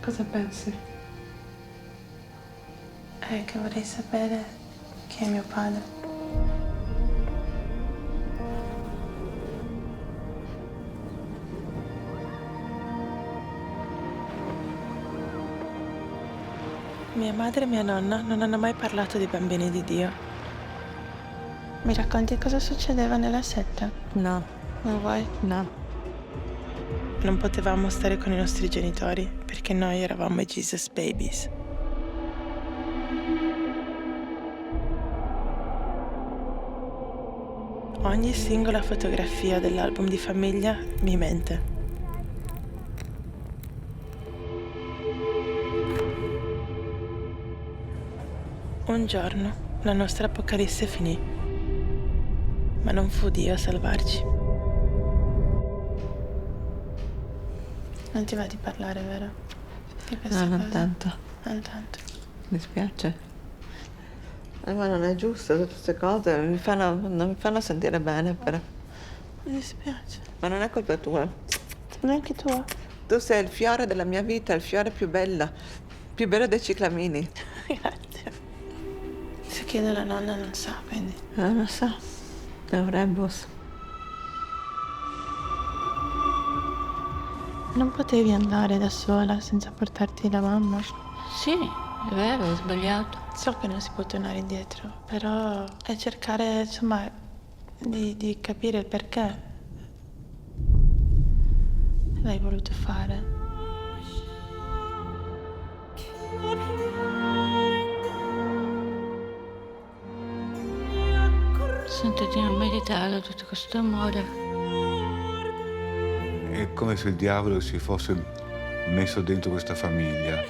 Cosa pensi? Che vorrei sapere chi è mio padre. Mia madre e mia nonna non hanno mai parlato di bambini di Dio. Mi racconti cosa succedeva nella setta? No, Non vuoi? no. Non potevamo stare con i nostri genitori perché noi eravamo i Jesus Babies. Ogni singola fotografia dell'album di famiglia mi mente. Un giorno la nostra apocalisse finì, ma non fu Dio a salvarci. Non ti va di parlare, vero? Di queste No, non cose? tanto. Non tanto. Mi spiace. Ma non è giusto, tutte queste cose non mi fanno sentire bene, però. Mi dispiace. Ma non è colpa tua. Neanche tua. Tu sei il fiore della mia vita, il fiore più bello dei ciclamini. Grazie. Se chiedo alla nonna non sa, quindi. Non so, dovrebbe. Non potevi andare da sola senza portarti la mamma? Sì, è vero, ho sbagliato. So che non si può tornare indietro, però è cercare, insomma, di capire il perché l'hai voluto fare. Sentiti non meritato tutto questo amore. È come se il diavolo si fosse messo dentro questa famiglia.